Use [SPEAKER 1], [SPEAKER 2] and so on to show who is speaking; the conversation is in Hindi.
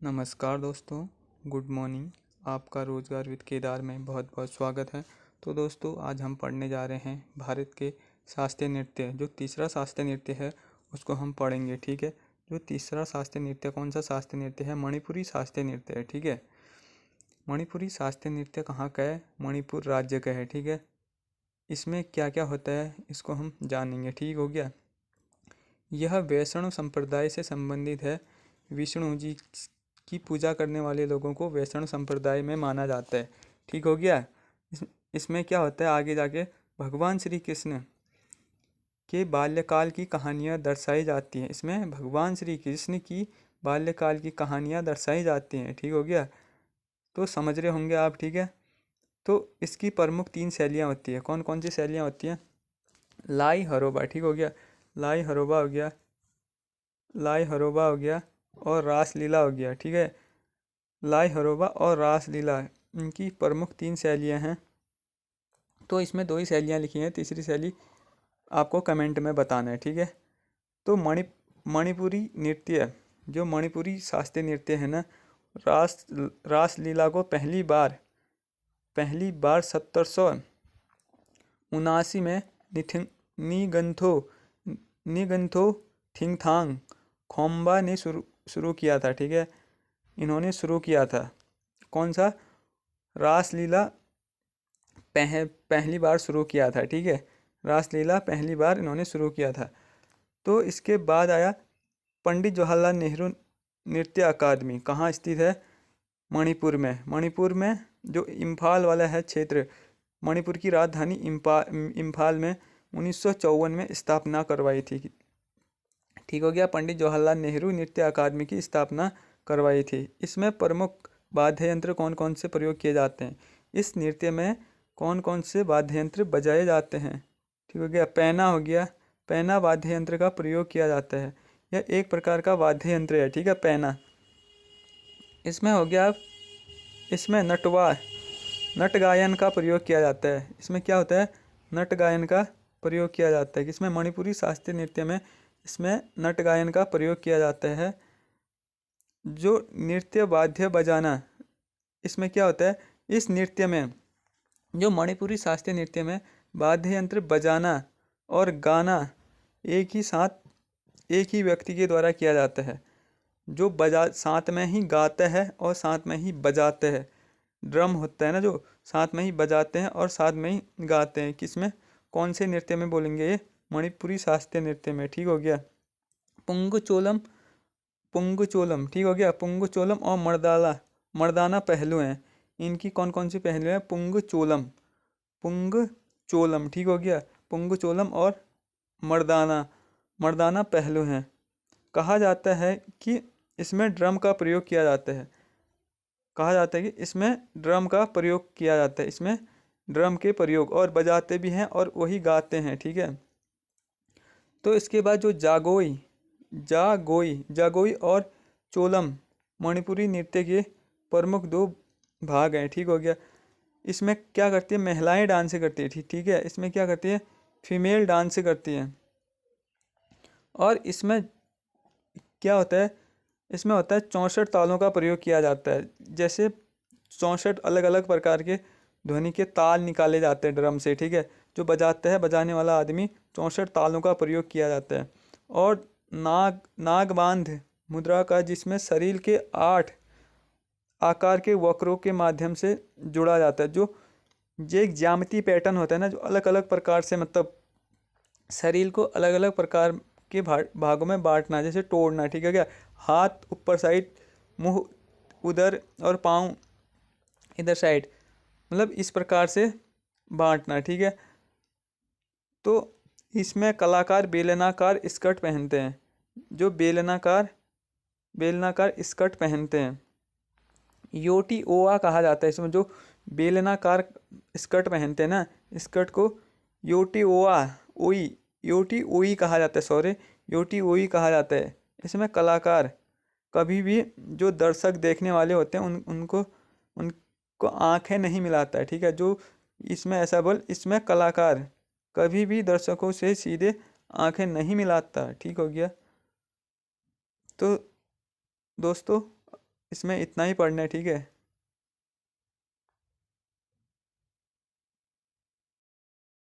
[SPEAKER 1] नमस्कार दोस्तों, गुड मॉर्निंग। आपका रोजगार विद केदार में बहुत बहुत स्वागत है। तो दोस्तों, आज हम पढ़ने जा रहे हैं भारत के शास्त्रीय नृत्य। जो तीसरा शास्त्रीय नृत्य है उसको हम पढ़ेंगे, ठीक है। जो तीसरा शास्त्रीय नृत्य कौन सा शास्त्रीय नृत्य है? मणिपुरी शास्त्रीय नृत्य है, ठीक है। मणिपुरी शास्त्रीय नृत्य कहाँ का है? मणिपुर राज्य का है, ठीक है। इसमें क्या क्या होता है इसको हम जानेंगे, ठीक हो गया। यह वैष्णव संप्रदाय से संबंधित है। विष्णु जी की पूजा करने वाले लोगों को वैष्णव संप्रदाय में माना जाता है, ठीक हो गया। इसमें क्या होता है आगे जाके? भगवान श्री कृष्ण के बाल्यकाल की कहानियाँ दर्शाई जाती हैं। इसमें भगवान श्री कृष्ण की बाल्यकाल की कहानियाँ दर्शाई जाती हैं, ठीक हो गया। तो समझ रहे होंगे आप, ठीक है। तो इसकी प्रमुख 3 शैलियाँ होती है। कौन कौन सी शैलियाँ होती हैं? लाई हरोबा, ठीक हो गया। लाई हरोबा हो गया, लाई हरोबा हो गया और रासलीला हो गया, ठीक है। लाई हरोबा और रासलीला, इनकी प्रमुख 3 शैलियाँ हैं। तो इसमें 2 ही शैलियाँ लिखी हैं, तीसरी शैली आपको कमेंट में बताना है, ठीक है। तो मणिपुरी नृत्य, जो मणिपुरी शास्त्रीय नृत्य है ना, रासलीला को पहली बार 1779 में निगंथो निगंथो थिंगथांग खोम्बा ने शुरू किया था, ठीक है। इन्होंने शुरू किया था। कौन सा? रासलीला पहली बार शुरू किया था, ठीक है। रासलीला पहली बार इन्होंने शुरू किया था। तो इसके बाद आया पंडित जवाहरलाल नेहरू नृत्य अकादमी। कहाँ स्थित है? मणिपुर में। मणिपुर में जो इम्फाल वाला है क्षेत्र, मणिपुर की राजधानी इम्फाल में 1954 में स्थापना करवाई थी, ठीक हो गया। पंडित जवाहरलाल नेहरू नृत्य अकादमी की स्थापना करवाई थी। इसमें प्रमुख वाद्य यंत्र कौन कौन से प्रयोग किए जाते हैं? इस नृत्य में कौन कौन से वाद्य यंत्र बजाए जाते हैं? ठीक हो गया। पैना हो गया, पैना वाद्य यंत्र का प्रयोग किया जाता है। यह एक प्रकार का वाद्य यंत्र है, ठीक है, पैना। इसमें हो गया, इसमें नट गायन का प्रयोग किया जाता है। इसमें क्या होता है? नट गायन का प्रयोग किया जाता है। इसमें मणिपुरी शास्त्रीय नृत्य में इसमें नट गायन का प्रयोग किया जाता है। जो नृत्य वाद्य बजाना, इसमें क्या होता है? इस नृत्य में, जो मणिपुरी शास्त्रीय नृत्य में वाद्य यंत्र बजाना और गाना एक ही साथ एक ही व्यक्ति के द्वारा किया जाता है। जो साथ में ही गाता है और साथ में ही बजाते हैं। ड्रम होता है ना, जो साथ में ही बजाते हैं और साथ में ही गाते हैं। किसमें? कौन से नृत्य में बोलेंगे? ये मणिपुरी शास्त्रीय नृत्य में, ठीक हो गया। पुंगचोलम, ठीक हो गया। पुंगचोलम और मर्दाना पहलू हैं। इनकी कौन कौन सी पहलू हैं? पुंगचोलम, ठीक हो गया। पुंगचोलम और मर्दाना पहलू हैं। कहा जाता है कि इसमें ड्रम का प्रयोग किया जाता है। कहा जाता है कि इसमें ड्रम का प्रयोग किया जाता है। इसमें ड्रम के प्रयोग, और बजाते भी हैं और वही गाते हैं, ठीक है। तो इसके बाद जो जागोई और चोलम मणिपुरी नृत्य के प्रमुख 2 भाग हैं, ठीक हो गया। इसमें क्या करती है? महिलाएं डांस करती है, ठीक है। इसमें क्या करती है? फीमेल डांस करती हैं। और इसमें क्या होता है? इसमें होता है 64 तालों का प्रयोग किया जाता है। जैसे 64 अलग अलग प्रकार के ध्वनि के ताल निकाले जाते हैं ड्रम से, ठीक है। जो बजाते हैं, बजाने वाला आदमी, 64 तालों का प्रयोग किया जाता है। और नागबांध मुद्रा का, जिसमें शरीर के 8 आकार के वक्रों के माध्यम से जुड़ा जाता है। जो ये एक ज्यामिति पैटर्न होता है ना, जो अलग अलग प्रकार से, मतलब शरीर को अलग अलग प्रकार के भागों में बांटना, जैसे तोड़ना, ठीक है क्या। हाथ ऊपर साइड, मुंह उधर और पाँव इधर साइड, मतलब इस प्रकार से बांटना, ठीक है। तो इसमें कलाकार बेलनाकार स्कर्ट पहनते हैं। जो बेलनाकार स्कर्ट पहनते हैं, योटी ओआ कहा जाता है। इसमें जो बेलनाकार स्कर्ट पहनते हैं ना, स्कर्ट को योटी ओई कहा जाता है, योटी ओई कहा जाता है। इसमें कलाकार कभी भी, जो दर्शक देखने वाले होते हैं, उनको आंखें नहीं मिलाता है, ठीक है। जो इसमें इसमें कलाकार कभी भी दर्शकों से सीधे आंखें नहीं मिलाता, ठीक हो गया। तो दोस्तों, इसमें इतना ही पढ़ना है, ठीक है।